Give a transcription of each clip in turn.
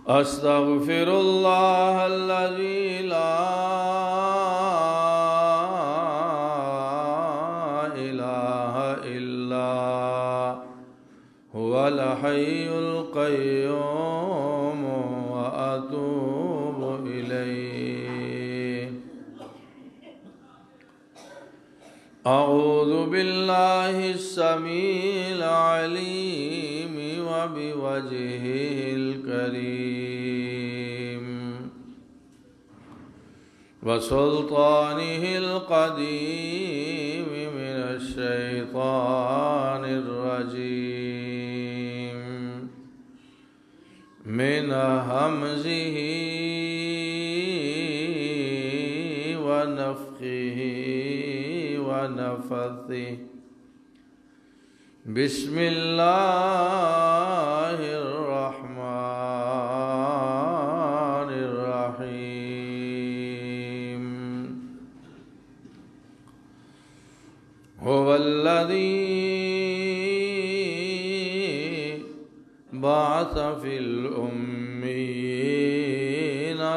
أستغفر الله الذي لا إله إلا هو الحي القيوم وأتوب إليه. أعوذ بالله السميع العليم وبوجهه الكريم وسلطانه القديم من الشيطان الرجيم من همزه ونفخه ونفثه. بسم الله الرحمن الرحيم. هو الذي بعث في الأميين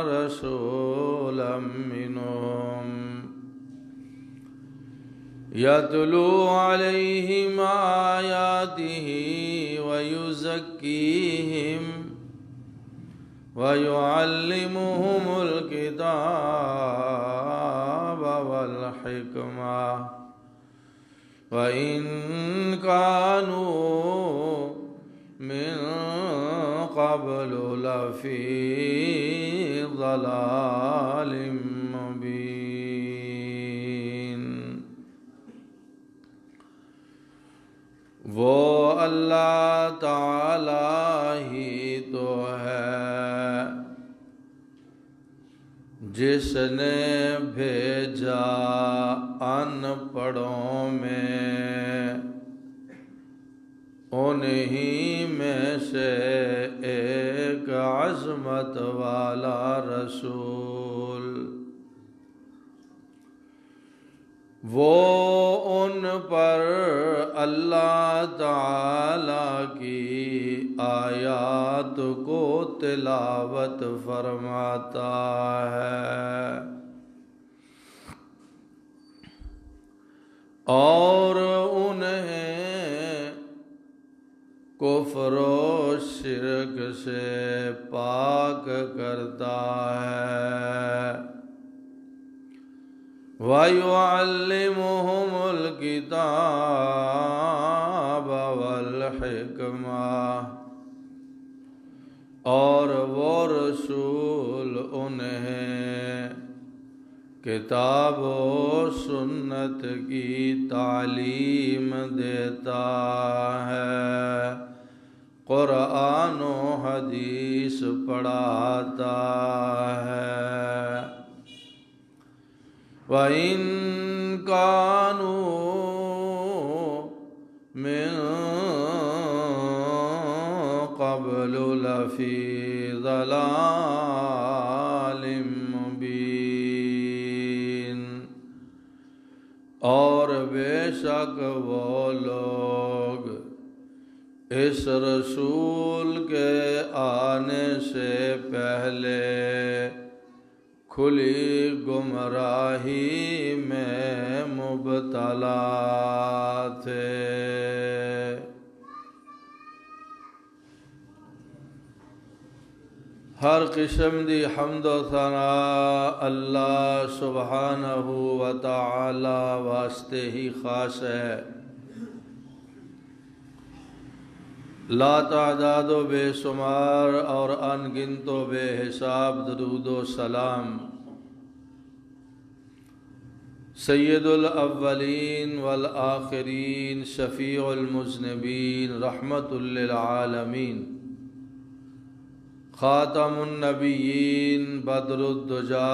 رسولا منهم يتلو عليهم آياته ويزكيهم ويعلمهم الكتاب والحكمة وإن كانوا من قبل لفي ضلال مبين. وہ اللہ تعالی ہی تو ہے جس نے بھیجا ان پڑھوں میں انہی میں سے ایک عظمت والا رسول. وہ ان پر اللہ تعالی کی آیات کو تلاوت فرماتا ہے اور انہیں کفر و شرک سے پاک کرتا ہے. وَيُعَلِّمُهُمُ الْكِتَابَ وَالْحِكْمَةَ اور وہ رسول انہیں کتاب و سنت کی تعلیم دیتا ہے، قرآن و حدیث پڑھاتا ہے. وَإِن كَانُوا مِن قَبْلُ لَفِي ضَلَالٍ مُبِينٍ اور بے شک وہ لوگ اس رسول کے آنے سے پہلے کھلی گمراہی میں مبتلا تھے. ہر قسم دی حمد و ثنا اللہ سبحانہ و تعالی واسطے ہی خاص ہے. لا تعداد و بے شمار اور ان گنت و بے حساب درود و سلام سید الاولین والآخرین شفیع المذنبین رحمت للعالمین خاتم النبیین بدر الدجا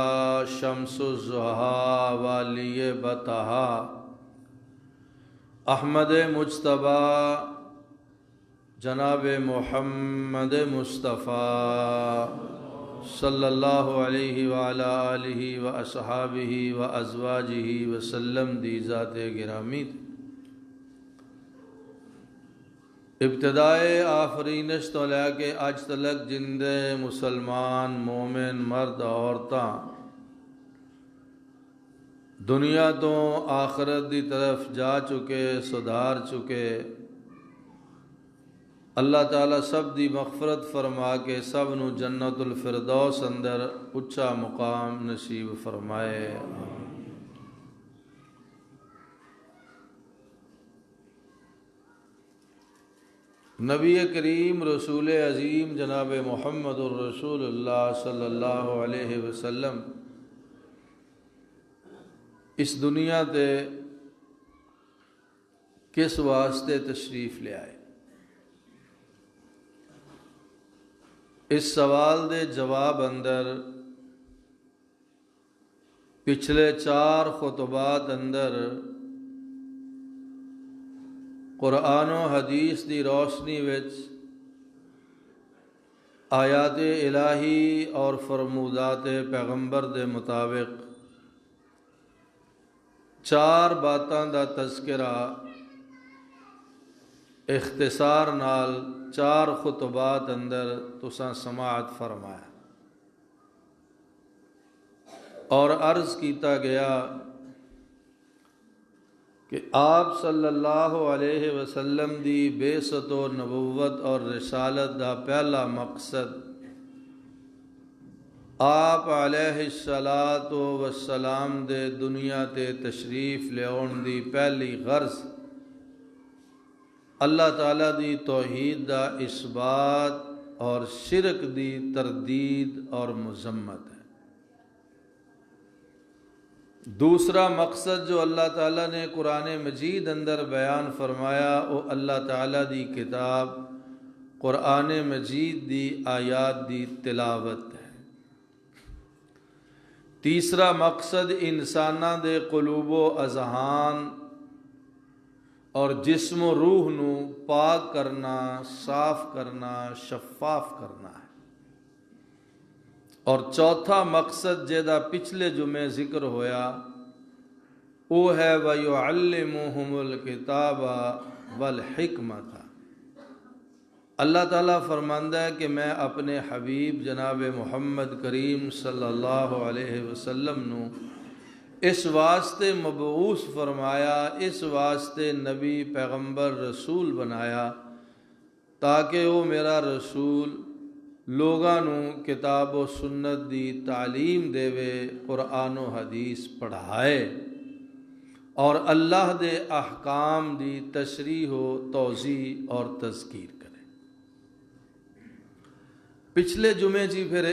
شمس الضحیٰ والی بطحا احمد مجتبیٰ جناب محمد مصطفیٰ صلی اللہ علیہ وعلا آلہ واصحابہ وازواجہ وسلم دی ذات گرامی. ابتدائے آفرینش تو لے کے اج تلک جندے مسلمان مومن مرد عورتاں دنیا تو آخرت دی طرف جا چکے سدھار چکے، اللہ تعالیٰ سب دی مغفرت فرما کے سب نو جنت الفردوس اندر اچا مقام نصیب فرمائے۔ نبی کریم رسول عظیم جناب محمد الرسول اللہ صلی اللہ علیہ وسلم اس دنیا تے کس واسطے تشریف لے آئے؟ اس سوال دے جواب اندر پچھلے 4 خطبات اندر قرآن و حدیث دی روشنی وچ آیات الہی اور فرمودات پیغمبر دے مطابق 4 باتاں دا تذکرہ اختصار نال 4 خطبات اندر تساں سماعت فرمایا، اور عرض کیتا گیا کہ آپ صلی اللہ علیہ وسلم دی بعثت و نبوت اور رسالت دا پہلا مقصد آپ علیہ الصلاۃ والسلام دے دنیا تے تشریف لیاون دی پہلی غرض اللہ تعالیٰ دی توحید دا اثبات اور شرک دی تردید اور مذمت ہے۔ دوسرا مقصد جو اللہ تعالیٰ نے قرآن مجید اندر بیان فرمایا وہ اللہ تعالیٰ دی کتاب قرآن مجید دی آیات دی تلاوت ہے۔ تیسرا مقصد انساناں دے قلوب و اذہان اور جسم و روح نو پاک کرنا، صاف کرنا، شفاف کرنا ہے۔ اور چوتھا مقصد جیدہ پچھلے جمعے ذکر ہویا وہ ہے وَيُعَلِّمُهُمُ الْكِتَابَ وَالْحِكْمَةَ۔ اللہ تعالیٰ فرماندہ ہے کہ میں اپنے حبیب جناب محمد کریم صلی اللہ علیہ وسلم نو اس واسطے مبعوث فرمایا، اس واسطے نبی پیغمبر رسول بنایا تاکہ وہ میرا رسول لوگاں نو کتاب و سنت دی تعلیم دے وے، قرآن و حدیث پڑھائے اور اللہ دے احکام دی تشریح و توضیح اور تذکیر کرے۔ پچھلے جمعے جی پھر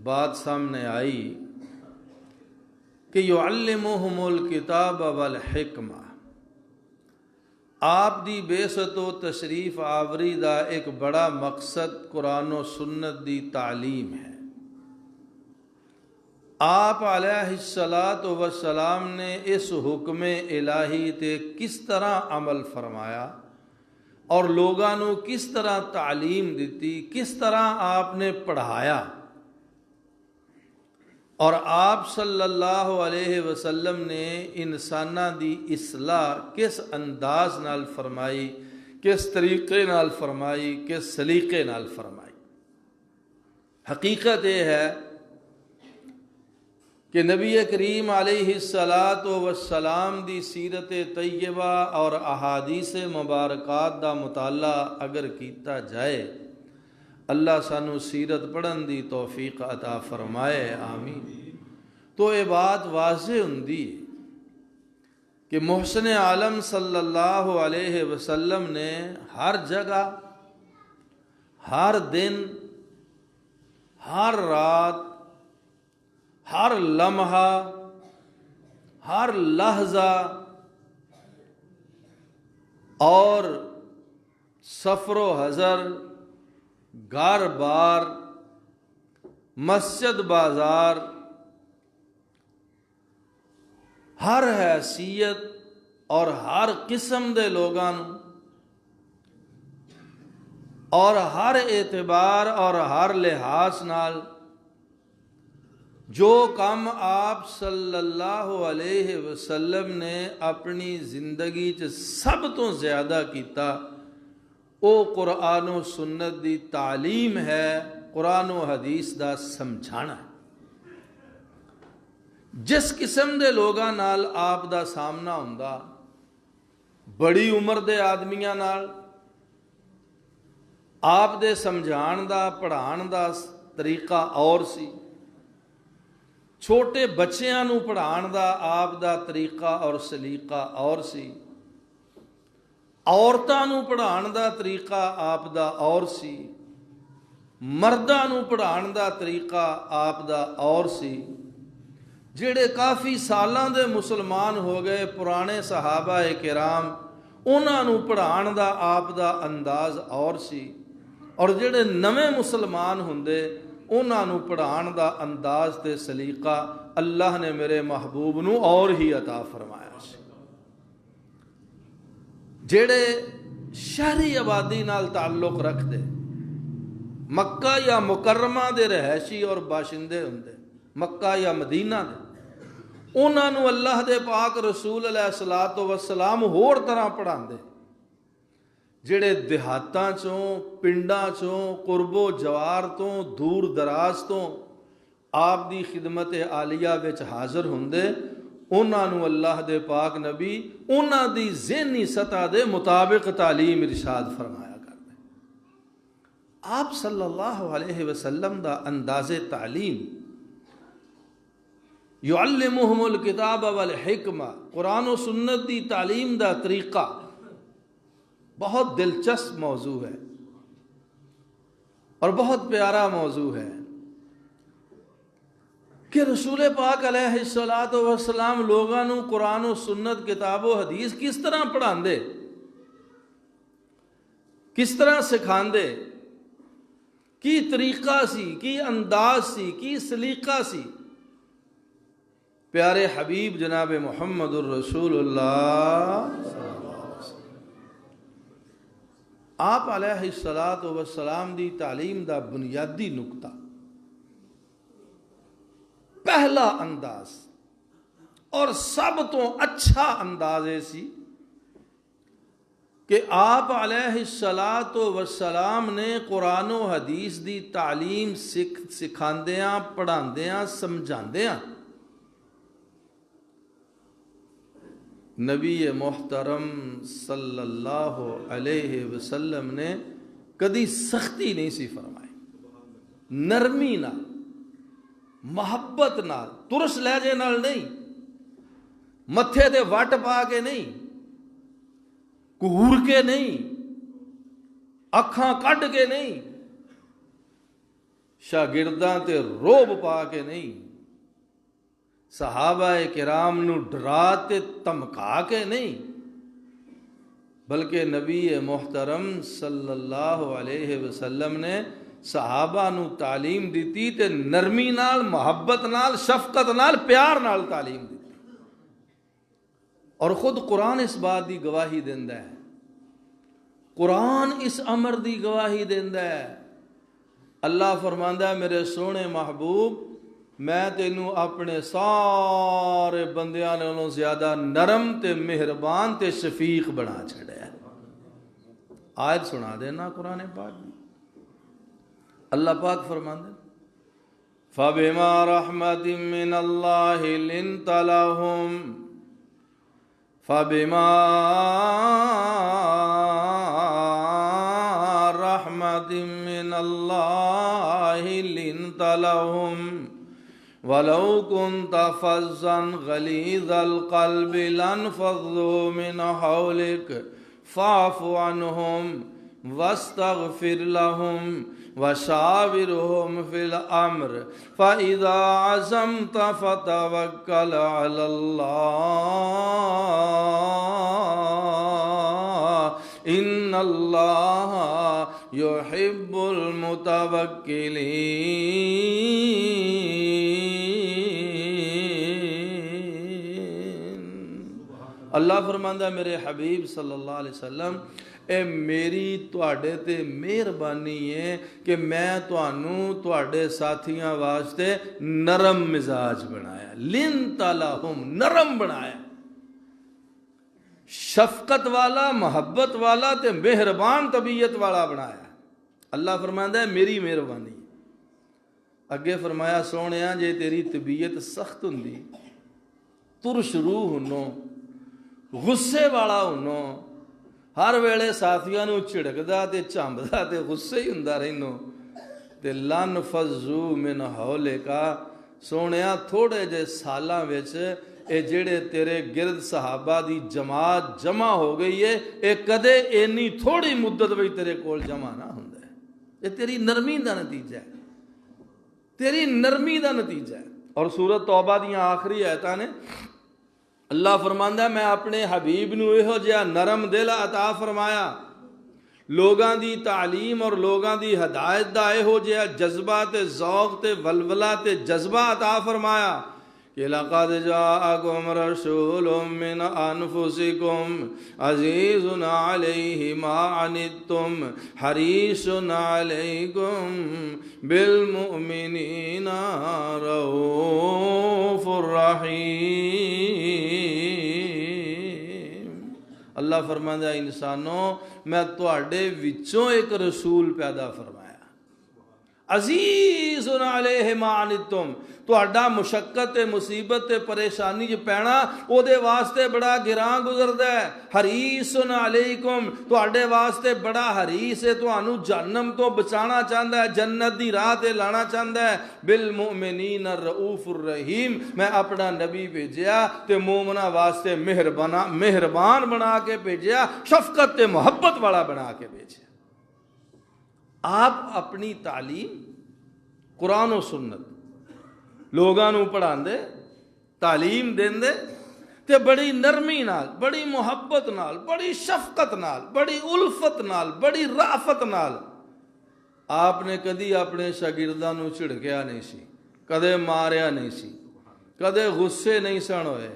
بات سامنے آئی کہ یعلمہم الکتاب والحکمہ، آپ دی بعثت و تشریف آوری دا ایک بڑا مقصد قرآن و سنت دی تعلیم ہے۔ آپ علیہ الصلاۃ والسلام نے اس حکم الہی تے کس طرح عمل فرمایا اور لوگاں نو کس طرح تعلیم دیتی، کس طرح آپ نے پڑھایا، اور آپ صلی اللہ علیہ وسلم نے انساناں دی اصلاح کس انداز نال فرمائی، کس طریقے نال فرمائی، کس سلیقے نال فرمائی۔ حقیقت یہ ہے کہ نبی کریم علیہ الصلاۃ والسلام دی سیرت طیبہ اور احادیث مبارکات دا مطالعہ اگر کیتا جائے، اللہ سانو سیرت پڑھن دی توفیق عطا فرمائے، آمین۔ تو یہ بات واضح ہوندی کہ محسن عالم صلی اللہ علیہ وسلم نے ہر جگہ، ہر دن، ہر رات، ہر لمحہ، ہر لحظہ اور سفر و حضر، گھر بار، مسجد بازار، ہر حیثیت اور ہر قسم دے لوگاں اور ہر اعتبار اور ہر لحاظ نال جو کام آپ صلی اللہ علیہ وسلم نے اپنی زندگی سب تو زیادہ کیتا وہ قرآن و سنت دی تعلیم ہے، قرآن و حدیث دا سمجھانا ہے۔ جس قسم دے لوگاں نال آپ دا سامنا ہوندا، بڑی عمر دے آدمیاں نال آپ دے سمجھان دا پڑھان دا طریقہ اور سی، چھوٹے بچیاں نو پڑھان دا آپ دا طریقہ اور سلیقہ اور سی، عورتاں نو پڑھان دا طریقہ آپ دا اور سی، مرداں نو پڑھان دا طریقہ آپ دا اور سی۔ جڑے کافی سالاں دے مسلمان ہو گئے پرانے صحابہ کرام، انہاں نو پڑھان دا آپ دا انداز اور سی، اور جڑے نویں مسلمان ہوندے انہاں نو پڑھان دا انداز تے سلیقہ اللہ نے میرے محبوب نو اور ہی عطا فرمایا سی۔ جڑے شہری آبادی نال تعلق رکھ دے، مکہ یا مکرمہ دے رہائشی اور باشندے ہوندے، مکہ یا مدینہ دے، انہاں نو اللہ دے پاک رسول علیہ الصلوۃ والسلام ہور طرح پڑھاندے۔ جڑے دیہاتاں چوں، پنڈاں چوں، قرب و جوار تو، دور دراز تو آپ دی خدمت عالیہ وچ حاضر ہوندے، انہاں نو اللہ دے پاک نبی انہاں دی ذہنی سطح دے مطابق تعلیم ارشاد فرمایا کرتے۔ آپ صلی اللہ علیہ وسلم دا انداز تعلیم، یعلمہم الکتاب والحکمہ، قرآن و سنت دی تعلیم دا طریقہ بہت دلچسپ موضوع ہے اور بہت پیارا موضوع ہے کہ رسول پاک علیہ الصلوۃ والسلام لوگاں نو قرآن و سنت کتاب و حدیث کس طرح پڑھاندے، کس طرح سکھاندے، کی طریقہ سی، کی انداز سی، کی سلیقہ سی۔ پیارے حبیب جناب محمد الرسول اللہ آپ علیہ الصلوۃ والسلام دی تعلیم دا بنیادی نقطہ، پہلا انداز اور سب تو اچھا انداز یہ سی کہ آپ علیہ الصلوۃ والسلام نے قرآن و حدیث دی تعلیم سکھاندیاں، پڑھاندیاں، سمجھاندیاں نبی محترم صلی اللہ علیہ وسلم نے کدی سختی نہیں سی فرمائی، نرمی نال، محبت نال، ترس لہجے نال نہیں، متھے تے وٹ پا کے نہیں، کہور کے نہیں، اکھاں کڈ کے نہیں، شاگرداں تے روب پا کے نہیں، صحابہ کرام نو ڈرا تے تمکا کے نہیں، بلکہ نبی محترم صلی اللہ علیہ وسلم نے صحابہ نو تعلیم دیتی تے نرمی نال، محبت نال، شفقت نال، پیار نال تعلیم دیتی، اور خود قرآن اس بات دی گواہی دیندا ہے، قرآن اس امر دی گواہی دیندا ہے۔ اللہ فرماندا ہے میرے سونے محبوب میں تینوں اپنے سارے بندیاں نالوں زیادہ نرم تے مہربان تے شفیق بنا چھڑیا۔ آیت سنا دینا قرآن پاک میں، اللہ پاک فرماندے فَبِمَا رَحْمَةٍ مِّنَ اللَّهِ لِنْتَ لَهُمْ فَبِمَا رَحْمَةٍ مِّنَ اللَّهِ لِنْتَ لَهُمْ وَلَوْ كُنْتَ فَظًّا غَلِيظَ الْقَلْبِ لَانفَضُّوا مِنْ حَوْلِكَ فَاعْفُ عَنْهُمْ وَاسْتَغْفِرْ لَهُمْ وَشَاوِرْهُمْ فِي الْأَمْرِ فَإِذَا عَزَمْتَ فَتَوَكَّلْ عَلَى اللَّهِ إِنَّ اللَّهَ يُحِبُّ الْمُتَوَكِّلِينَ۔ اللہ فرماندا میرے حبیب صلی اللہ علیہ وسلم اے میری تواڈے تے مہربانی ہے کہ میں تانوں تواڈے ساتھیاں واسطے نرم مزاج بنایا، لِنْتَ لَهُمْ، نرم بنایا، شفقت والا, محبت والا تے مہربان طبیعت والا بنایا. اللہ فرماندا ہے میری مہربانی. اگے فرمایا سونیا جے تیری طبیعت سخت ہوندی, ترش روح ہونو, غصے والا ہونو, ہر ویلے ساتھیاں نو جھڑکدا تے چمبدا تے غصے ہی ہوندا رہنو, تے لن فزو من حولکا, سونیا تھوڑے جے سالاں وچ اے جڑے تیرے گرد صحابہ دی جماعت جمع ہو گئی ہے, اے کدے اینی تھوڑی مدت وچ تیرے کول جمع نہ ہوندا ہے. اے تیری نرمی دا نتیجہ ہے, تیری نرمی دا نتیجہ ہے. اور سورۃ توبہ دیاں آخری آیتاں نے اللہ فرماندا ہے میں اپنے حبیب نو یہو جہا نرم دل عطا فرمایا, لوگاں دی تعلیم اور لوگاں دی ہدایت دا یہو جہا جذبہ تے ذوق تے ولولہ تے جذبہ عطا فرمایا کہ لقد جاءکم رسول من انفسکم عزیز علیہ ما عنتم حریص علیکم بالمؤمنین رؤوف الرحیم. اللہ فرماندا ہے انسانوں میں تواڈے وچوں ایک رسول پیدا فرمایا, عزیز علیہ ما عنتم, تہاڈا مشقت تے مصیبت تے پریشانی جو پینا او دے واسطے بڑا گراں گزردا ہے. حریص علیکم, تہاڈے واسطے بڑا حریص ہے, تہانوں جہنم تو بچانا چاہندا ہے, جنت دی راہ تے لانا چاہندا ہے. بالمؤمنین الرؤوف الرحیم, میں اپنا نبی بھیجیا تے مومناں واسطے مہربان بنا کے بھیجیا, شفقت تے محبت والا بنا کے بھیجیا. آپ اپنی تعلیم قرآن و سنت لوگاں نو پڑھاندے, تعلیم دیندے تے بڑی نرمی نال, بڑی محبت نال, بڑی شفقت نال, بڑی الفت نال, بڑی رافت نال. آپ نے کدی اپنے شاگرداں نو جھڑکیا نہیں سی, کدے ماریا نہیں سی, کدے غصے نہیں سن ہوئے,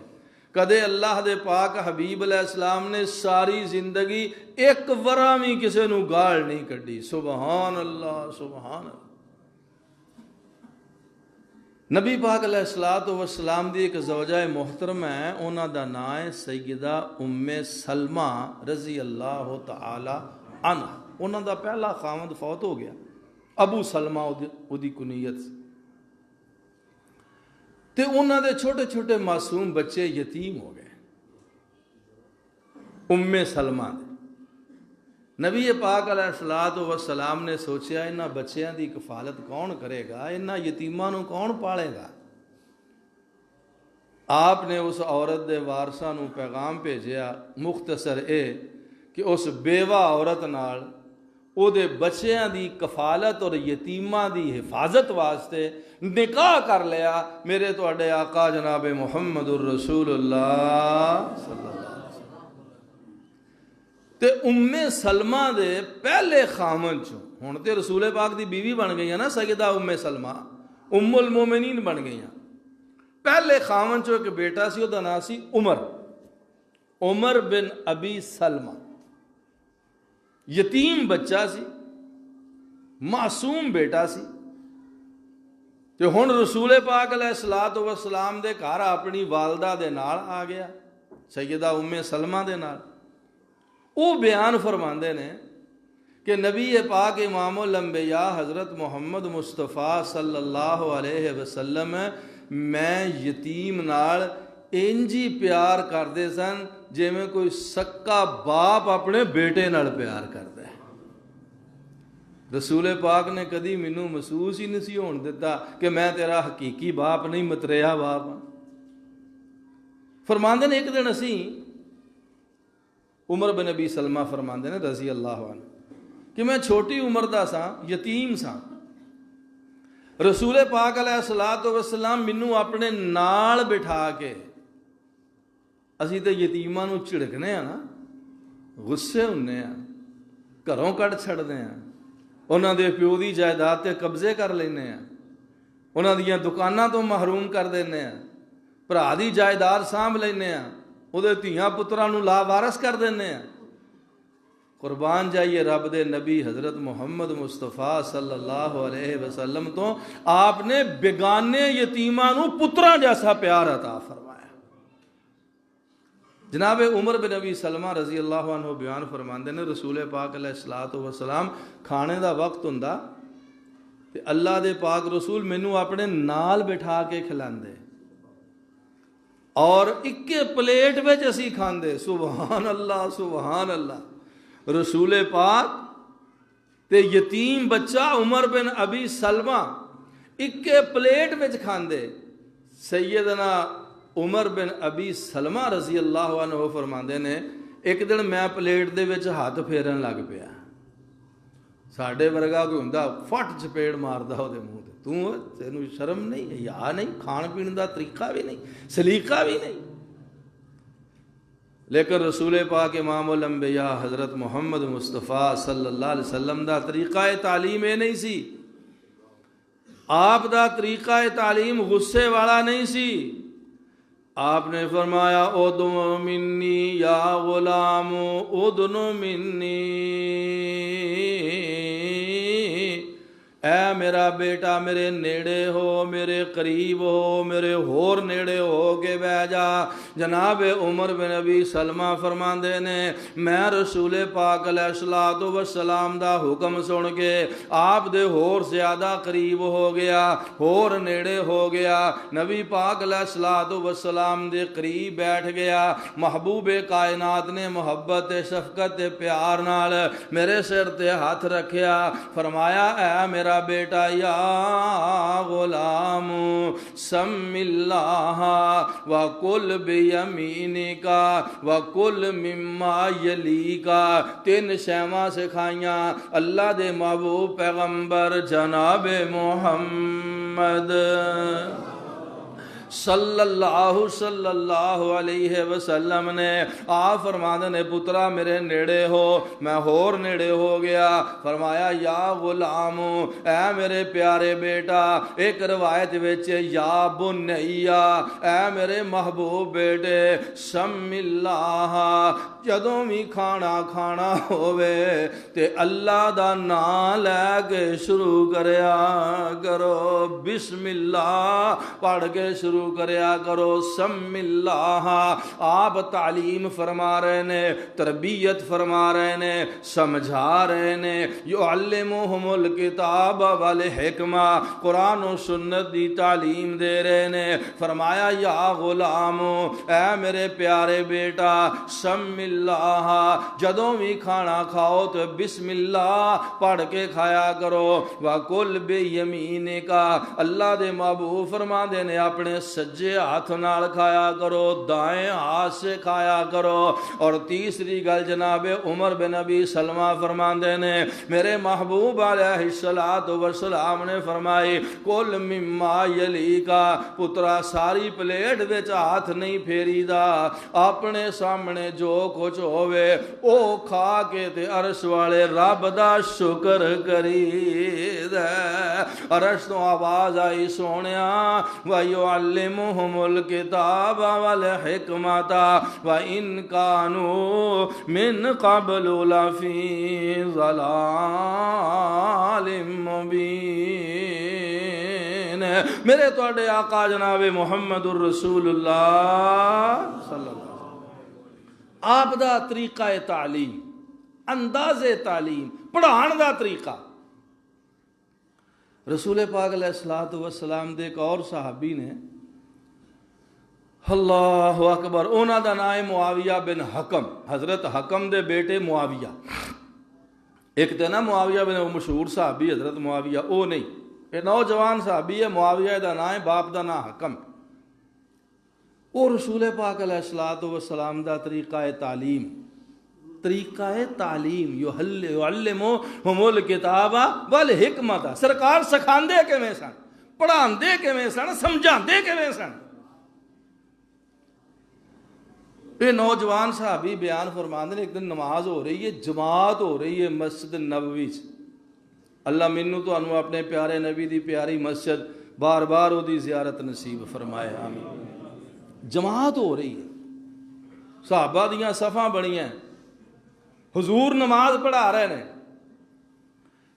کدے اللہ دے پاک حبیب علیہ السلام نے ساری زندگی ایک ورا بھی کسے نو گال نہیں کڈی. سبحان اللہ سبحان اللہ. نبی پاک علیہ الصلوۃ والسلام دی ایک زوجہ محترمہ ہے, انہاں دا نام ہے سیدہ ام سلمہ رضی اللہ تعالی عنہ. انہاں دا پہلا خاوند فوت ہو گیا, ابو سلمہ اودی کنیت, تے انہاں دے چھوٹے چھوٹے معصوم بچے یتیم ہو گئے. ام سلمہ دے نبی پاک علیہ الصلوۃ والسلام نے سوچیا انہاں بچیاں دی کفالت کون کرے گا, انہاں یتیماں نو کون پالے گا. آپ نے اس عورت دے وارثاں نو پیغام بھیجیا, مختصر اے کہ اس بیوہ عورت نال او دے بچیاں دی کفالت اور یتیماں دی حفاظت واسطے نکاح کر لیا. میرے تواڈے آقا جناب محمد الرسول اللہ صلی اللہ علیہ وسلم تے ام سلمہ دے پہلے خامن چوں, ہن تے رسول پاک دی بیوی بن گئی نا سیدہ ام سلمہ, ام المومنین بن گئی. پہلے خامن چوں ایک بیٹا سی, او دا نام سی عمر بن ابی سلمہ. یتیم بچہ سی, معصوم بیٹا سی. تے ہن رسول پاک علیہ الصلوۃ والسلام دے گھر اپنی والدہ دے نال آ گیا, سیدہ ام سلمہ دے نال. وہ بیان فرماندے نے کہ نبی پاک امام الانبیاء حضرت محمد مصطفیٰ صلی اللہ علیہ وسلم میں یتیم نال انجی پیار کردے سن جویں کوئی سکا باپ اپنے بیٹے نال پیار کردا ہے. رسول پاک نے کدی مینوں محسوس ہی نہیں ہون دیتا کہ میں تیرا حقیقی باپ نہیں متریا باپ ہاں. فرماندے نے ایک دن اسی عمر بن ابی سلمہ فرماندے نے رضی اللہ عنہ کہ میں چھوٹی عمر دا ساں, یتیم ساں. رسول پاک علیہ الصلوۃ والسلام مینوں اپنے نال بٹھا کے, اسی تے یتیماں نو جھڑکنے ہاں نا, غصے ہونے ہاں, گھروں کڈ چھڑدے ہاں, انہاں دے پیو دی جائیداد تے قبضے کر لینے ہاں, انہاں دیاں دکاناں تو محروم کر دینے ہاں, بھرا دی جائیداد سانبھ لینے ہاں, وہ دھیاں پتراں نو لا وارث کر دینے ہیں. قربان جائیے رب دے نبی حضرت محمد مصطفیٰ صلی اللہ علیہ وسلم تو آپ نے بیگانے یتیماں نو پتراں جیسا پیار عطا فرمایا. جناب عمر بن ابی سلمہ رضی اللہ عنہ بیان فرماندے نے رسول پاک علیہ الصلوۃ والسلام کھانے دا وقت ہوندا تے اللہ دے پاک رسول مینوں اپنے نال بٹھا کے کھلاندے اور اکے پلیٹ وچ اسی کھاندے. سبحان اللہ سبحان اللہ. رسول پاک تے یتیم بچہ عمر بن ابی سلمہ اکے پلیٹ وچ کھاندے. سیدنا عمر بن ابی سلمہ رضی اللہ عنہ فرماندے نے ایک دن میں پلیٹ دے وچ ہاتھ پھیرن لگ پیا. ساڈے ورگا کوئی ہوندا فٹ چپیڑ ماردا او دے منہ تے. تینوں شرم نہیں, حیا نہیں, کھان پین دا طریقہ بھی نہیں, سلیقہ بھی نہیں. لیکن رسول پاک امام الانبیاء حضرت محمد مصطفیٰ صلی اللہ علیہ وسلم دا طریقہ تعلیم اے نہیں سی. آپ دا طریقہ تعلیم غصے والا نہیں سی. آپ نے فرمایا اودنو منی یا غلام اودنو منی, اے میرا بیٹا میرے نیڑے ہو, میرے قریب ہو, میرے ہور نیڑے ہو کے بہ جا. جناب عمر بن ابی سلمہ فرماندے نے میں رسول پاک علیہ الصلوۃ والسلام دا حکم سن کے آپ دے ہور زیادہ قریب ہو گیا, ہور نیڑے ہو گیا. نبی پاک علیہ الصلوۃ والسلام دے قریب بیٹھ گیا. محبوب کائنات نے محبت شفقت پیار نال میرے سر تے ہاتھ رکھیا. فرمایا اے میرا بیٹا یا غلام سم اللہ وکل بیمینک وکل مما یلیک. تین شیواں سکھائیاں اللہ دے محبوب پیغمبر جناب محمد صلی اللہ علیہ وسلم نے. آپ فرماندے نے پترا میرے نیڑے ہو. میں ہور نیڑے ہو گیا. فرمایا یا غلام, اے میرے پیارے بیٹا. ایک روایت وچ یا بنیا, اے میرے محبوب بیٹے. سم اللہ, جدوں بھی کھانا ہووے تے اللہ دا نام لے کے شروع کریا کرو. بسم اللہ پڑھ کے شروع کریا کرو. سم اللہ. آپ تعلیم فرما رہے نے, تربیت فرما رہے نے, سمجھا رہے نے. یعلمہم الکتاب والحکمہ, قرآن و سنت دی تعلیم دے رہے نے. فرمایا یا غلام, اے میرے پیارے بیٹا. سم اللہ, جدوں بھی کھانا کھاؤ تو بسم اللہ پڑھ کے کھایا کرو. وَقُلْ بِيَمِينِكَ, اللہ دے محبوب فرما دے نے اپنے سجے ہاتھ نال کھایا کرو, دائیں ہاتھ سے کھایا کرو. اور تیسری گل جناب عمر بن ابی سلمہ فرماندے نے میرے محبوب علیہ الصلوۃ والسلام نے فرمائی کل مما یلیکا, پترا ساری پلیٹ وچ ہاتھ نہیں پھیری دا. اپنے سامنے جو کچھ ہووے او کھا کے تے عرش والے رب دا شکر کری دے. عرش تو آواز آئی سونیا وَيُعَلِّمُهُمُ الْكِتَابَ وَالْحِكْمَةَ وَإِنْ كَانُوا مِنْ قَبْلُ لَفِي ضَلَالٍ مُبِينٍ. میرے تواڈے آقا جناب محمد الرسول اللہ صلی اللہ علیہ وسلم, آپ دا طریقہ تعلیم, انداز تعلیم, پڑھان دا طریقہ. رسول پاک علیہ الصلوۃ والسلام دے ایک اور صحابی نے, اللہ اکبر, انہاں دا نام ہے معاویہ بن حکم. حضرت حکم دے بیٹے معاویہ. ایک تے نا معاویہ بن مشہور صحابی حضرت معاویہ, او نہیں, یہ نوجوان صحابی ہے. معاویہ دا نام ہے, باپ دا نام حکم. وہ رسول پاک علیہ الصلوۃ والسلام دا طریقہ تعلیم, یعلمہم الکتاب والحکمۃ. سرکار سکھاندے کیویں سن, پڑھاندے کیویں سن, سمجھاندے کیویں سن. یہ نوجوان صحابی بیان فرماندے نے ایک دن نماز ہو رہی ہے, جماعت ہو رہی ہے مسجد نبوی چ. اللہ مینوں تانوں اپنے پیارے نبی دی پیاری مسجد بار بار او دی زیارت نصیب فرمائے, آمین. جماعت ہو رہی ہے, صحابہ دیاں صفاں بنیاں, حضور نماز پڑھا رہے ہیں.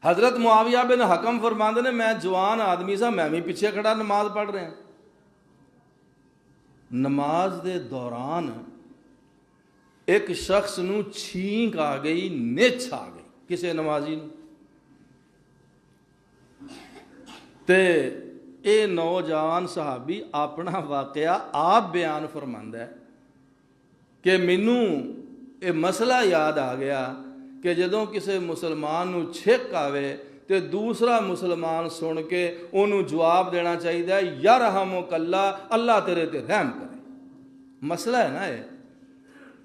حضرت معاویہ بن حکم فرماندے نے میں جوان آدمی سا, میں بھی پیچھے کھڑا نماز پڑھ رہے ہیں. نماز دے دوران ایک شخص نو چھینک آ گئی، نچ آ گئی کسے نمازی نو، تے اے نوجوان صحابی اپنا واقعہ آپ بیان فرماندا ہے کہ مینوں یہ مسئلہ یاد آ گیا کہ جدوں کسے مسلمان نو چھک آوے تے دوسرا مسلمان سن کے انہوں جواب دینا چاہیے یرحمک اللہ، اللہ تیرے تے رحم کرے۔ مسئلہ ہے نا یہ،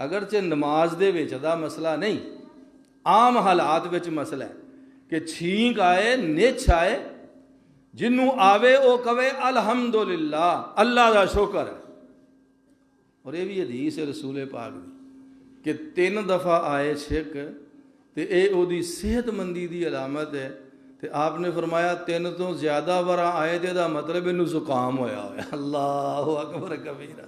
اگرچہ نماز دے وچ دا مسئلہ نہیں، عام حالات وچ مسئلہ ہے کہ چھینک آئے، نچ آئے، جنوں آوے او کہے الحمدللہ، اللہ دا شکر ہے۔ اور یہ بھی حدیث ہے رسول پاک دی کہ 3 دفعہ آئے چھک تے اے او دی صحت مندی دی علامت ہے، تے آپ نے فرمایا 3 تو زیادہ بار آئے تے دا مطلب انہوں زکام ہویا ہوا۔ اللہ اکبر کبیرہ،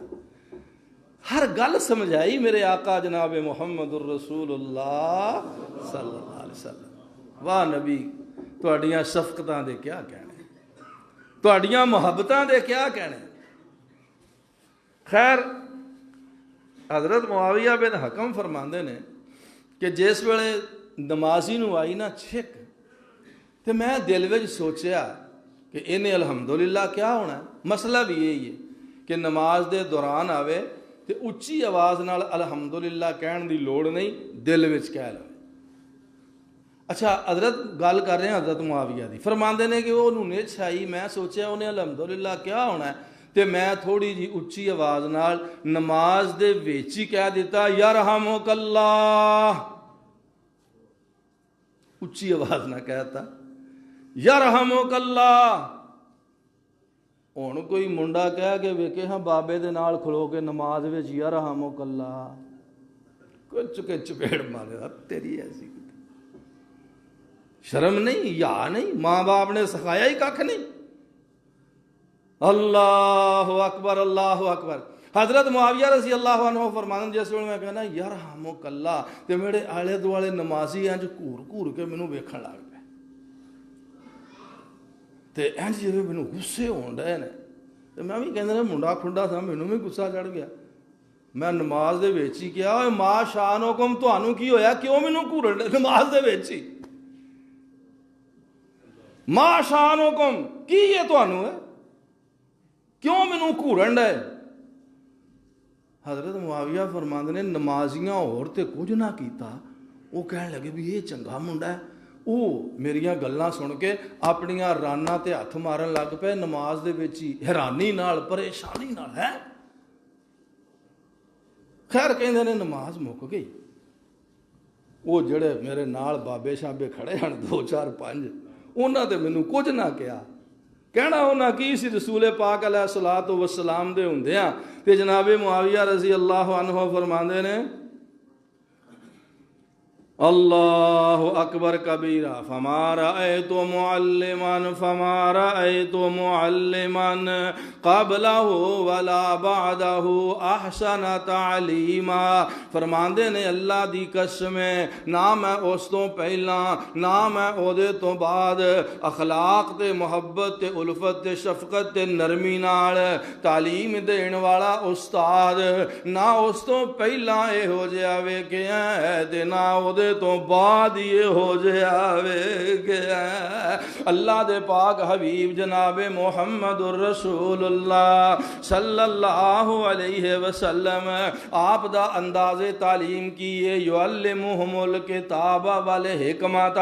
ہر گل سمجھائی میرے آقا جناب محمد الرسول اللہ صلی اللہ علیہ وسلم۔ واہ نبی، تہاڈیاں شفقتاں دے کیا کہنے، تہاڈیاں محبتاں دے کیا کہنے۔ خیر، حضرت معاویہ بن حکم فرماندے نے کہ جس ویلے نمازی نو آئی نا چھک تے میں دل وچ سوچیا کہ انہیں الحمدللہ کیا ہونا ہے۔ مسئلہ بھی یہی ہے کہ نماز دے دوران آوے تے اچھی آواز نال الحمدللہ کہن دی لوڑ نہیں، دل وچ کہہ لو۔ اچھا، حضرت گل کر رہے ہیں حضرت معاویہ دی، فرماندے نے کہ وہ نچ آئی، میں سوچیا انہیں الحمدللہ کیا ہونا ہے تے میں تھوڑی جی اچھی آواز نال نماز دے وچ ہی کہہ دیتا یرحمک اللہ، اچھی آواز نہ کہتا یرحمک اللہ۔ ہن کوئی منڈا کہہ کے ویکھے ہاں بابے دے نال کھلو کے نماز وچ یرحمک اللہ، کچھ کے چپیڑ مارے، تیری ایسی شرم نہیں، یا نہیں، ماں باپ نے سکھایا ہی ککھ نہیں۔ اللہ اکبر، اللہ اکبر۔ حضرت معاویہ رضی اللہ عنہ فرماتے جس ویلے میں کہنا یرحمک اللہ تے میرے آلے دوالے نمازی انج گھور گھور کے مینوں ویکھن لگ پے تے انج جویں مینوں غصے ہون ڈے نے، تے میں بھی کہندا منڈا کھنڈا تھا، مینوں بھی غصہ چڑھ گیا۔ میں نماز دے وچ ہی کیا اوے ما شانکم، تانوں کی ہویا، کیوں مینوں گھورن ڈے نماز دے وچ ہی؟ ما شانکم، کی یہ تانوں ہے، کیوں مینوں گھورن ڈے؟ حضرت معاویہ فرماندے نے نمازیاں اور تے کچھ نہ کیتا، وہ کہن لگے بھی یہ چنگا منڈا ہے۔ وہ میریاں گلاں سن کے اپنیاں راناں تے ہاتھ مارن لگ پے نماز دے وچ ہی، حیرانی نال، پریشانی نال ہے۔ خیر کہندے نے نماز مک گئی۔ وہ جڑے میرے نال بابے شابے کھڑے ہن 2 4 5، انہاں تے مینوں کچھ نہ کہا، کہنا انہاں کی سی رسول پاک علیہ الصلوۃ والسلام دے ہوندیاں تے جناب معاویہ رضی اللہ عنہ فرماندے نے اللہ اکبر کبیرہ، فما رأیت معلما قبلہ ولا بعدہ احسن تعلیما۔ فرماندے نے اللہ دی قسم ہے، نہ میں اس تو پہلا نہ میں او دے تو بعد اخلاق تے محبت تے الفت تے شفقت تے نرمی نال تعلیم دین والا استاد نہ اس تو پہلا اے ہو جیا ویکھیا ہے تے نہ او دے تو بعد یہ ہو جاوے گیا۔ اللہ دے پاک حبیب جناب محمد الرسول اللہ صلی اللہ علیہ وسلم آپ دا انداز تعلیم کیے یعلمہم الکتاب والحکمت،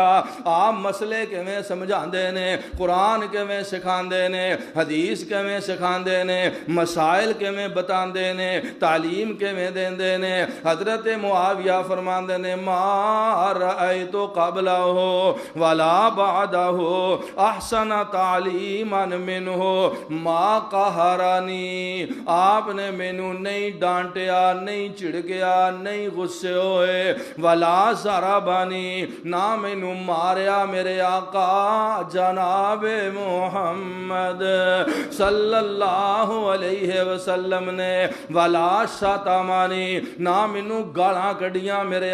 آپ مسئلے کیویں سمجھاندے نے، قرآن کیویں سکھاندے نے، حدیث کیویں سکھاندے نے، مسائل کیویں بتاندے نے، تعلیم کیویں دیندے نے۔ حضرت معاویہ فرماندے نے ما رأیت قبلہ ولا بعدہ احسن تعلیما منہ ما قہرانی، آپ نے مینوں نہیں ڈانٹیا، نہیں چڑکیا، نہیں غصے ہوئے، ولا ضربانی، نہ مینوں ماریا میرے آقا جناب محمد صلی اللہ علیہ وسلم نے، ولا شتمانی، نہ مینوں گالاں کڈیاں میرے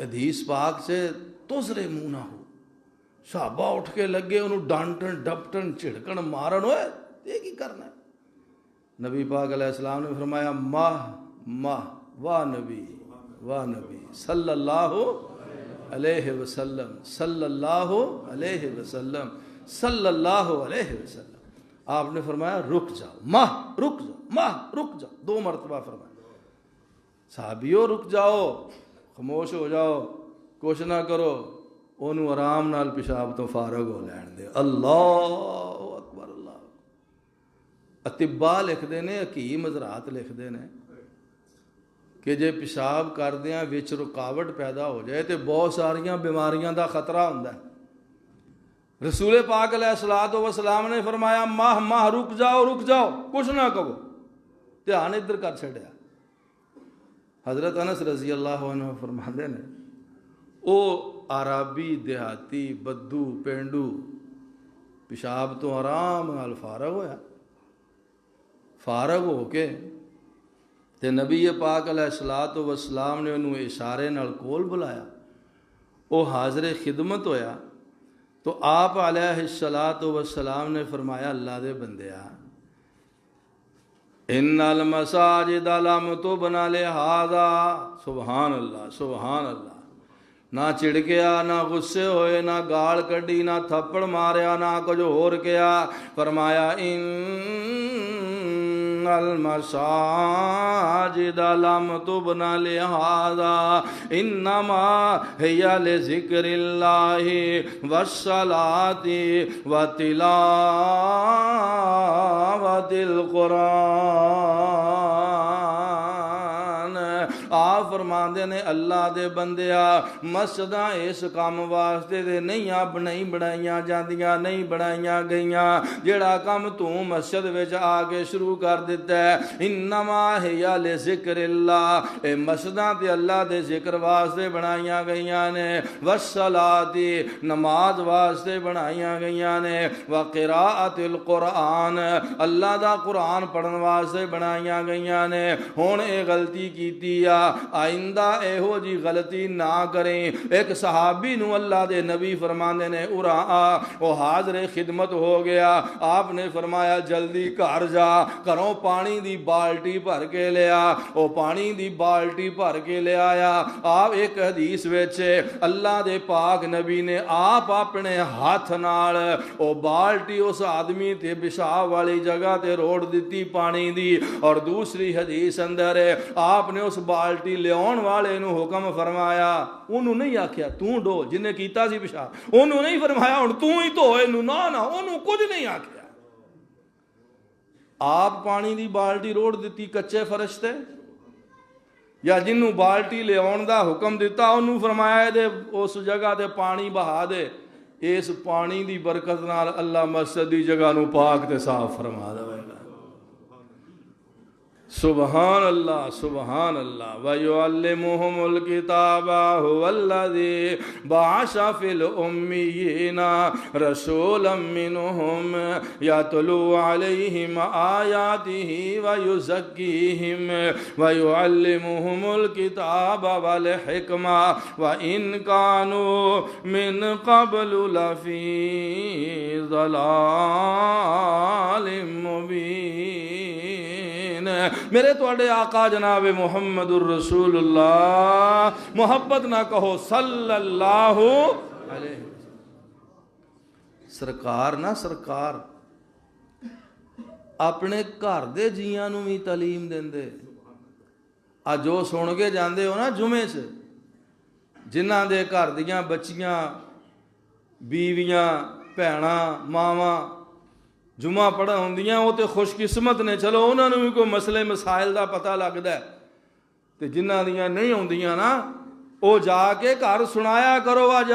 حدیث پاک سے تزرے منہ نہ ہو. صحابہ اٹھ کے لگے انہوں ڈانٹن ڈپٹن جھڑکن مارن. ہوئے یہ کی کرنا ہے؟ نبی پاک علیہ السلام نے فرمایا ماہ ماہ واہ نبی صلی اللہ علیہ وسلم صلی اللہ علیہ وسلم صلی اللہ علیہ وسلم. آپ نے فرمایا رک جاؤ ماہ رک جاؤ ماہ رک جاؤ. 2 مرتبہ فرمایا. صحابیوں رک جاؤ، خاموش ہو جاؤ، کچھ نہ کرو، انہوں آرام نال پیشاب تو فارغ ہو لین دے. اللہ اکبر اللہ. اطباء لکھتے ہیں، حکیم حضرات لکھتے ہیں کہ جے پیشاب کردیاں وچ رکاوٹ پیدا ہو جائے تو بہت ساریاں بیماریاں دا خطرہ ہوتا ہے. رسول پاک علیہ الصلوۃ والسلام نے فرمایا ماہ ماہ رک جاؤ کچھ نہ کہو. دھیان ادھر کر چھڑیا. حضرت انس رضی اللہ عنہ فرماتے ہیں او عربی دیہاتی بدو پینڈو پیشاب تو آرام نال فارغ ہو کے تے نبی پاک علیہ الصلوۃ والسلام نے انہوں اشارے نال کول بلایا. وہ حاضر خدمت ہویا تو آپ علیہ الصلوۃ والسلام نے فرمایا اللہ دے بندیا ان المساجد لم تبن لہذا. سبحان اللہ سبحان اللہ. نہ چڑکیا نہ غصے ہوئے نہ گال کڈی نہ تھپڑ ماریا نہ کچھ اور کیا. فرمایا ان المساجد لم تبن لہذا انما ہی لذکر اللہ والصلاۃ وتلاوۃ القرآن. آپ فرماندے نے اللہ دے بندیا مسجداں اس کام واسطے دے نہیں بنائیاں جاندیاں نہیں بنائیاں گئیاں جیڑا کام تو مسجد وچ آ کے شروع کر دیتا ہے. انما ہی لذکر اللہ اے مسجداں تے اللہ دے ذکر واسطے بنائیاں گئیاں نے. والصلاۃ نماز واسطے بنائیاں گئیاں نے. وقراءۃ القرآن اللہ دا قرآن پڑھن واسطے بنائیاں گئیاں نے. ہن اے غلطی کیتی آ آئندہ ایہو جی غلطی نہ کریں. ایک صحابی نو اللہ دے نبی فرماندے نے ارا آ وہ حاضر خدمت ہو گیا. آپ نے فرمایا جلدی گھر جا گھروں پانی دی بالٹی بھر کے لیا. وہ پانی دی بالٹی بھر کے لے آیا. آپ ایک حدیث وچ اللہ دے پاک نبی نے آپ اپنے ہاتھ نال وہ بالٹی اس آدمی تے پیشاب والی جگہ تے روڑ دیتی پانی دی. اور دوسری حدیث اندر آپ نے اس بالٹی لیاؤن والے نو حکم فرمایا. انہوں نہیں آکھیا تو ڈو جنہیں کیتا سی پیشاب. انہوں نہیں فرمایا ہن تو ہی تو نہ انہوں کچھ نہیں آکھیا. آپ پانی دی بالٹی روڑ دیتی کچے فرش تے یا جنوں بالٹی لیاؤن دا حکم دیتا انہوں فرمایا دے اس جگہ تے پانی بہا دے. اس پانی دی برکت نال اللہ مسجد دی جگہ نو پاک تے صاف فرما دے. سبحان اللہ سبحان اللہ. وَيُعَلِّمُهُمُ الْكِتَابَ هُوَ الَّذِي بَعَثَ فِي الْأُمِّيِّينَ رَسُولًا مِّنْهُمْ يَتْلُو عَلَيْهِمْ آيَاتِهِ وَيُزَكِّيهِمْ وَيُعَلِّمُهُمُ الْكِتَابَ وَالْحِكْمَةَ وَإِنْ كَانُوا مِنْ قَبْلُ لَفِي ضَلَالٍ مُّبِينٍ. میرے توڑے آقا جناب محمد الرسول اللہ محبت نہ کہو صلی اللہ علیہ وسلم. سرکار نہ سرکار اپنے گھر دے جیاں نو بھی تعلیم دین دے. جو سن کے جاندے ہو نا جمعے سے جنہ دے گھر دیاں بچیاں بیویاں بھیناں ماواں جمعہ پڑھا ہوندیاں وہ تے خوش قسمت نے. چلو انہوں نے بھی کوئی مسئلے مسائل دا پتہ لگتا ہے. تے جنہ دیاں نہیں ہوندیاں نا وہ جا کے گھر سنایا کرو آج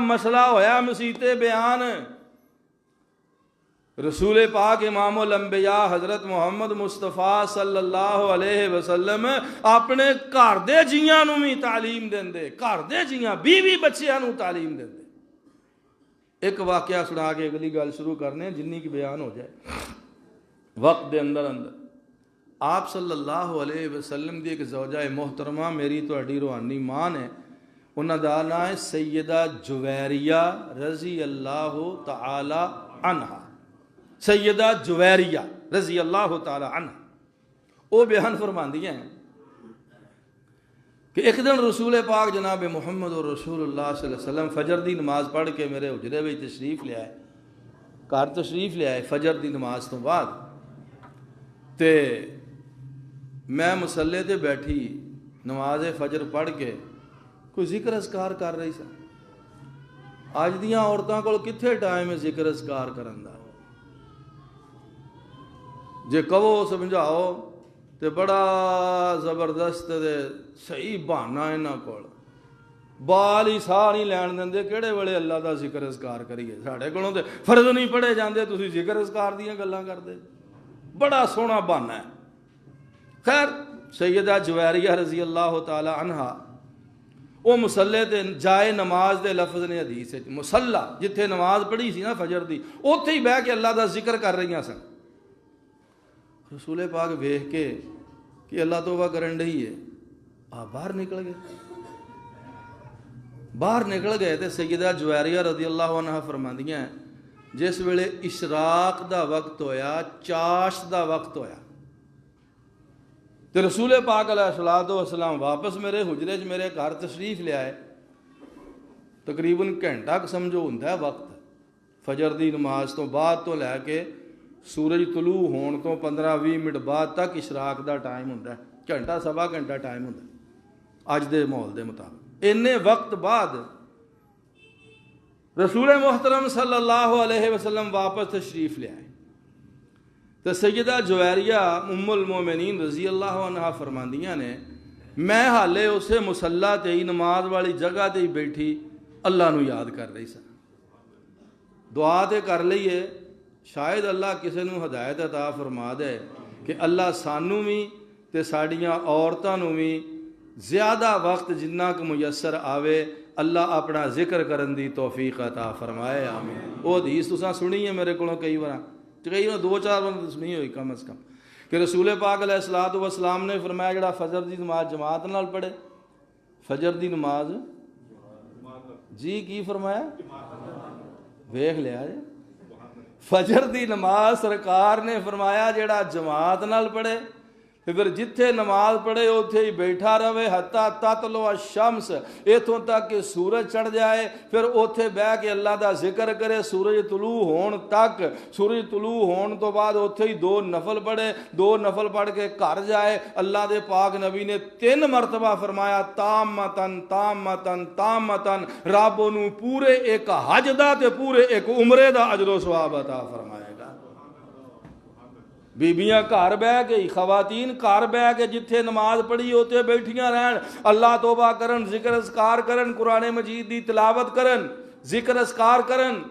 مسئلہ ہویا مسیتے بیان. رسول پاک امام الانبیاء حضرت محمد مصطفیٰ صلی اللہ علیہ وسلم اپنے گھر دے جیاں نو بھی تعلیم دین دے. گھر دے جیاں بیوی بچیاں نو تعلیم دین دے. ایک واقعہ سنا کے اگلی گل شروع کرنے جنی کی بیان ہو جائے وقت دے اندر. آپ صلی اللہ علیہ وسلم دی ایک زوجہ محترمہ میری تو اڈی روحانی ماں ہے. انہاں دا نام ہے سیدہ جویریہ رضی اللہ تعالی عنہا. سیدہ جویریہ رضی اللہ تعالی عنہ وہ بیان فرماندیاں ہیں کہ ایک دن رسول پاک جناب محمد اور رسول اللہ صلی اللہ علیہ وسلم فجر دی نماز پڑھ کے میرے حجرے میں تشریف لے آئے، گھر تشریف لے آئے فجر دی نماز تو بعد. تے میں مسلے تے بیٹھی نماز فجر پڑھ کے کوئی ذکر اذکار کر رہی سا. اج دیاں عورتاں کول کتھے ٹائم ہے ذکر اذکار کرن دا؟ جے کہو سمجھاؤ تے بڑا زبردست تے صحیح بہانہ انہاں کول، بال ہی ساہ نہیں لین دیندے کہڑے ویلے اللہ دا ذکر اذکار کریے. ساڈے کولوں تے فرض نہیں پڑھے جاندے، تسی ذکر اذکار دیاں گلاں کردے. بڑا سوہنا بہانہ ہے. خیر سیدہ جویریہ رضی اللہ تعالی عنہا وہ مسلے تے جائے نماز دے لفظ نے حدیث ہے مسلح جتھے نماز پڑھی سی نا فجر دی اوتھے ہی بہ کے اللہ دا ذکر کر رہی سن. رسول پاک ویکھ کے کہ اللہ توبہ کرن ڈئی ہے باہر نکل گئے. باہر نکل گئے تے سیدہ جویریہ رضی اللہ عنہ فرماندیاں جس ویلے اشراق دا وقت ہویا، چاش دا وقت ہویا تے رسول پاک علیہ الصلوۃ والسلام واپس میرے حجرے چ میرے گھر تشریف لے آئے. تقریباً گھنٹہ سمجھو ہوندا ہے وقت فجر دی نماز تو بعد تو لے کے سورج طلوع ہون تو 15-20 منٹ بعد تک اشراق دا ٹائم ہوندا ہے، گھنٹہ سوا گھنٹہ ٹائم ہوندا ہے اج دے ماحول دے مطابق. اینے وقت بعد رسول محترم صلی اللہ علیہ وسلم واپس تشریف لے آئے تو سیدہ جویریہ ام المومنین رضی اللہ عنہ فرماندیاں نے میں حالے اسے مصلی تے ہی نماز والی جگہ تے ہی بیٹھی اللہ نو یاد کر رہی سا. دعا تے کر لئیے شاید اللہ کسی نو ہدایت عطا فرما دے کہ اللہ سانو بھی تے ساڑیاں عورتاں نو بھی زیادہ وقت جنہ کو میسر آوے اللہ اپنا ذکر کرن دی توفیق عطا فرمائے آمین. وہ حدیث تساں سنی ہے میرے کو کئی بار 2-4 بار سنی ہوئی کم از کم کہ رسول پاک علیہ الصلوۃ والسلام نے فرمایا جڑا فجر دی نماز جماعت نال پڑھے، فجر دی نماز جی کی فرمایا ویکھ لیا جی فجر دی نماز سرکار نے فرمایا جڑا جماعت نال پڑھے پھر جتھے نماز پڑھے اوتھے ہی بیٹھا رہے حتیٰ تطلع الشمس ایتھوں تک کہ سورج چڑھ جائے، پھر اوتھے بہ کے اللہ دا ذکر کرے سورج طلوع ہون تک. سورج طلوع ہون تو بعد اوتھے ہی 2 نفل پڑھے، 2 نفل پڑھ کے گھر جائے. اللہ دے پاک نبی نے 3 مرتبہ فرمایا تامتن تامتن تامتن، رب انہوں پورے ایک حج دا تے پورے ایک عمرے دا اجر و ثواب عطا فرمائے گا. بیبیاں گھر بہ گئی، خواتین گھر بہ کے جتھے نماز پڑھی ہوتے بیٹھیاں رہن، اللہ توبہ کرن، ذکر اذکار کرن، قرآن مجید دی تلاوت کرن، ذکر اذکار کرن.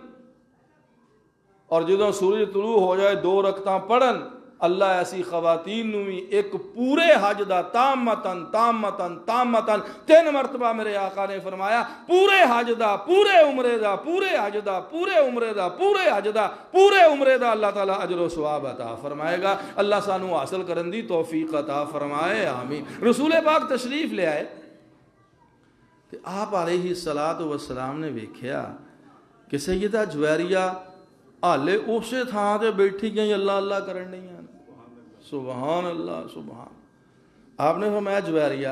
اور جدوں سورج طلوع ہو جائے 2 رکعتاں پڑھن. اللہ ایسی خواتین نو بھی ایک پورے حج دا تامتن تامتن تامتن 3 مرتبہ میرے آقا نے فرمایا پورے حج دا، پورے عمرے دا، پورے حج دا، پورے عمرے دا، پورے حج دا، پورے عمرے دا اللہ تعالیٰ اجر و ثواب عطا فرمائے گا. اللہ سانو حاصل کرن دی توفیق عطا فرمائے آمین. رسول پاک تشریف لے آئے کہ آپ علیہ الصلوۃ والسلام نے ویکھیا کہ سیدہ جویریہ حالے اسی تھان تے بیٹھی گئی اللہ اللہ کرن نہیں آنا. سبحان اللہ سبحان. آپ نے فرمایا جویریہ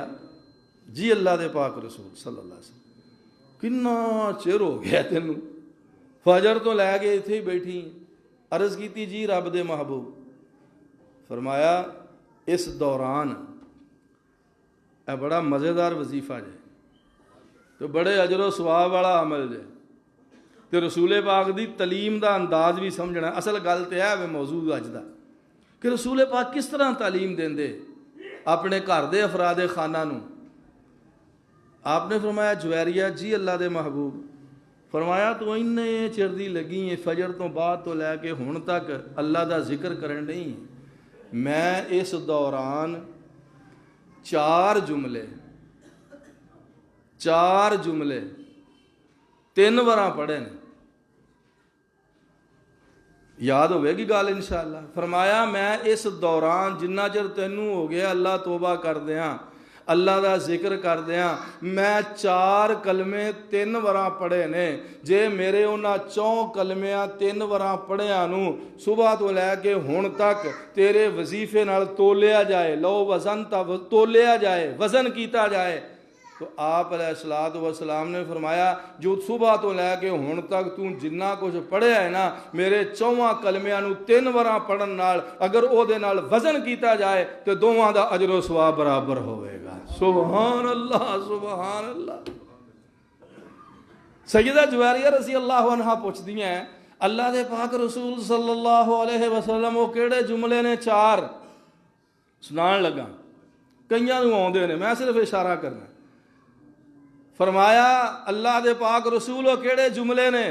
جی اللہ دے پاک رسول صلی اللہ علیہ وسلم کنا چر ہو گیا تینوں فجر تو لے کے اتنے ہی بیٹھی. عرض کیتی جی رب دے محبوب. فرمایا اس دوران اے بڑا مزیدار وظیفہ جے تو بڑے اجر و ثواب والا عمل جے تے رسول پاک دی تعلیم دا انداز بھی سمجھنا. اصل گل تے ہے موضوع اج دا کہ رسول پاک کس طرح تعلیم دیندے اپنے گھر دے افراد خانہ نو. آپ نے فرمایا جویریہ جی اللہ دے محبوب. فرمایا تو انہیں چر دی لگی ہیں فجر تو بعد تو لے کے ہن تک اللہ دا ذکر کرن نہیں. میں اس دوران 4 جملے 3 بار پڑھے نے. یاد ہوئے گی گال انشاءاللہ. فرمایا میں اس دوران جنہ چر تینوں ہو گیا اللہ توبہ کر دیاں اللہ ਦਾ ਜ਼ਿਕਰ ਕਰਦਿਆਂ ਮੈਂ 4 ਕਲਮੇ 3 ਵਾਰਾਂ ਪੜ੍ਹੇ ਨੇ। ਜੇ ਮੇਰੇ ਉਹਨਾਂ 4 ਕਲਮਿਆਂ 3 ਵਾਰਾਂ ਪੜ੍ਹਿਆਂ ਨੂੰ ਸੁਬਾਹ ਤੋਂ ਲੈ ਕੇ ਹੁਣ ਤੱਕ ਤੇਰੇ ਵਜ਼ੀਫੇ ਨਾਲ ਤੋਲਿਆ ਜਾਏ, ਲਓ ਵਜ਼ਨ ਤਾਂ ਤੋਲਿਆ ਜਾਏ, ਵਜ਼ਨ ਕੀਤਾ ਜਾਏ, تو آپ علیہ الصلوۃ والسلام نے فرمایا جو صبح تو لے کے ہن تک تو جنہ کچھ پڑھیا ہے نا میرے 4 کلمیاں نو 3 واراں پڑھن نال اگر او دے نال وزن کیتا جائے تو دوواں دا اجر و ثواب برابر ہوئے گا۔ سبحان اللہ سبحان اللہ۔ سیدہ جویریہ رضی اللہ عنہا پوچھدی ہیں اللہ دے پاک رسول صلی اللہ علیہ وسلم وہ کیڑے جملے نے 4 سنان لگا، کئیاں نوں آوندے نے، میں صرف اشارہ کرنا۔ فرمایا اللہ دے پاک رسولو کیڑے جملے نے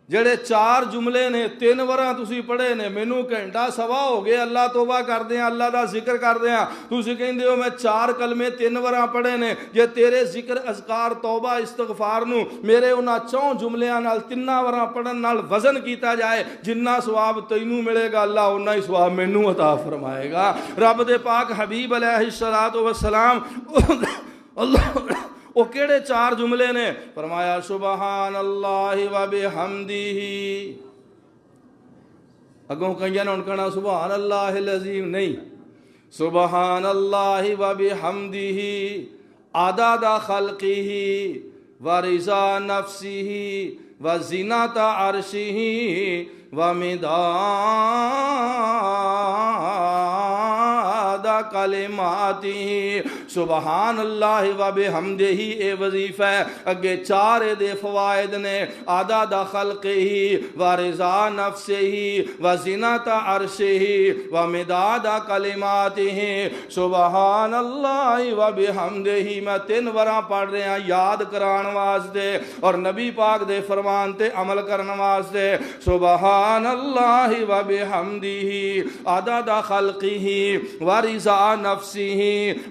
جڑے 4 جملے نے 3 واراں تسی پڑھے نے، مینوں گھنٹہ سوا ہو گیا اللہ توبہ کردے ہیں، اللہ دا ذکر کردے ہیں، تسی کہندے ہو میں 4 کلمے 3 واراں پڑھے نے۔ جے تیرے ذکر اذکار توبہ استغفار نو میرے انہاں 4 جملیاں نال 3 واراں پڑھن نال وزن کیتا جائے، جنہ ثواب تینوں ملے گا اللہ اُنہ ہی ثواب مینوں عطا فرمائے گا۔ رب دے پاک حبیب علیہ الصلوۃ والسلام اللہ وہ کیڑے 4 جملے نے؟ فرمایا سبحان اللہ و بحمدہ، اگوں کہیں نے کہنا سبحان اللہ العظیم، نہیں، سبحان اللہ و بحمدہ عدد خلقہ و رضا نفسہ و زینت عرشہ و مداد کلماتہ۔ سبحان اللہ و بحمدہ اے وظیفہ ہے، اگے 4 دے فوائد نے، عدد خلقہ و رضا نفسہ و زینت عرشہ و مداد کلماتہ۔ سبحان اللہ و بحمدہ میں 3 واراں پڑھ رہے ہیں یاد کران واسطے اور نبی پاک دے فرمان تے عمل کرن واسطے۔ سبحان اللہ و بحمدہ عدد خلقہ و رضا نفسہ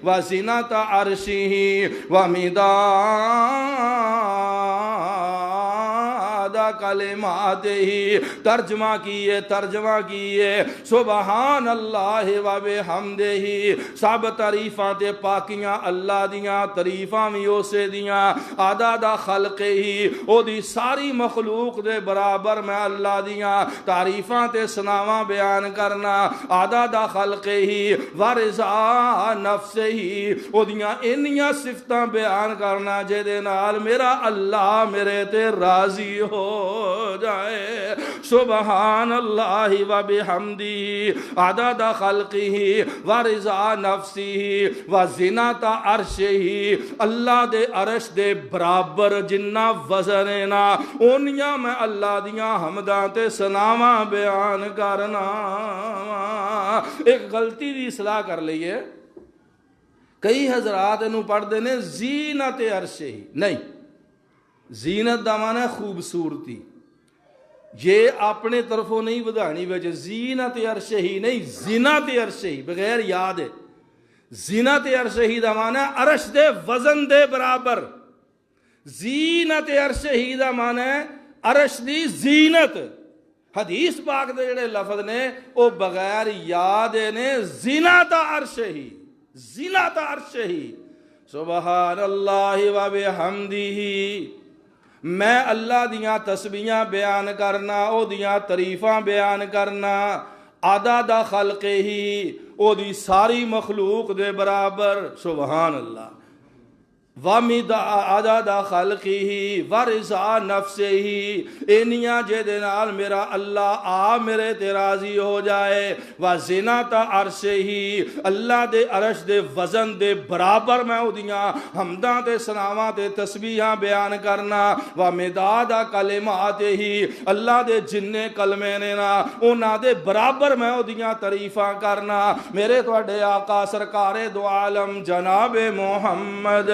و زینت عرشہ و مداد کلماتہ۔ ترجمہ کیے سبحان اللہ و بحمدہ، سب تعریفاں تے پاکیاں اللہ دیاں، تعریفاں بھی اسے دیاں، عدد خلقہ او دی ساری مخلوق دے برابر میں اللہ دیاں تعریفاں تے ثناواں بیان کرنا، عدد خلقہ و رضا نفسہ او دیاں انیاں صفتاں بیان کرنا جے دے نال میرا اللہ میرے تے راضی ہو جائے۔ سبحان اللہ و بحمدہ عدد خلقہ و رضا نفسہ و زینت عرشہ، اللہ دے عرش دے برابر جنہ وزن ہے نا اونیاں میں اللہ دیاں حمداں تے ثناواں بیان کرنا۔ ایک غلطی دی اصلاح کر لئیے، کئی حضرات انہوں پڑھ دینے زینت عرشہ، نہیں، زینت دا معنی ہے خوبصورتی، یہ اپنے طرفوں نہیں بدھانی وجہ، زینت عرشہ ہی نہیں، زینت عرشہ ہی بغیر یاد ہے۔ زینت عرشہ ہی دا معنی ہے عرش دے وزن دے برابر، زینت عرشہ ہی دا معنی ہے عرش دی زینت۔ حدیث پاک دے جڑے لفظ نے او بغیر یاد نے زینت عرشہ ہی، زینت عرشہ ہی۔ سبحان اللہ و بحمدہ، میں اللہ دیاں تسبیحاں بیان کرنا، او دیاں تعریفاں بیان کرنا، عدد خلقہ او دی ساری مخلوق دے برابر، سبحان اللہ، عدد خلقہ و رضا نفسہ، اینیاں جے دے نال میرا اللہ آ میرے تے راضی ہو جائے، و زینت عرشہ، اللہ دے عرش دے وزن دے برابر میں او دیاں حمداں تے ثناواں تے تسبیحاں بیان کرنا، و مداد کلماتہ، اللہ دے جننے کلمے نے نا انہاں دے برابر میں او دیاں تعریفاں کرنا۔ میرے تواڈے آقا سرکار دو عالم جناب محمد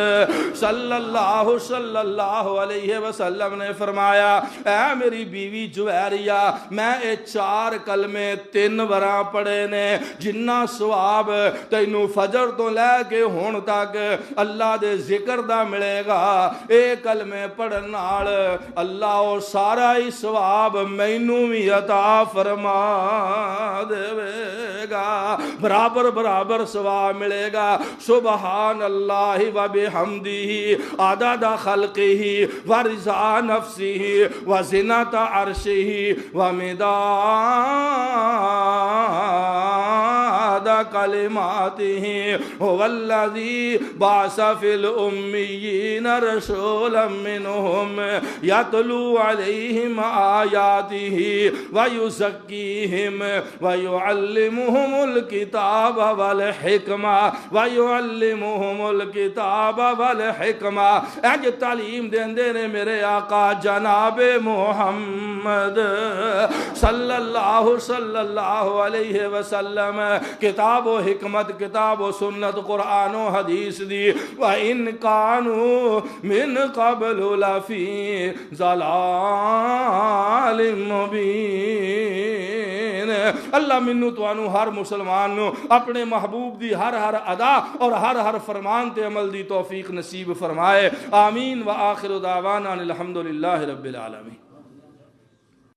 صلی اللہ علیہ وسلم نے فرمایا اے میری بیوی جویریہ میں اے 4 کلمے 3 وراں پڑھے نے جنہ ثواب تینوں فجر تو لے کے ہون تک اللہ دے ذکر دا ملے گا اے کلمے پڑھن نال اللہ او سارا ہی ثواب مینوں بھی عطا فرما دے گا برابر برابر ثواب ملے گا سبحان اللہ و بحمدہ عدد خلقہ و رضا نفسہ و زنۃ عرشہ و مداد کلماتہ هو الذی بعث فی الامیین رسولا منہم یتلو علیہم آیاتہ ویزکیہم ویعلمہم الکتاب والحکمہ ویعلمہم الکتاب والحکمہ اج تعلیم دیندے نے میرے آقا جناب محمد صلی اللہ علیہ وسلم کتاب و حکمت کتاب و سنت قرآن و حدیث دی وَإِن كَانُوا مِن قَبْلُ لَفِي ضَلَالٍ مُبِينٍ اللہ منو توانو ہر مسلمان نو اپنے محبوب دی ہر ادا اور ہر فرمان تے عمل دی توفیق نصیب فرمائے آمین وآخر دعوانا الحمدللہ رب العالمین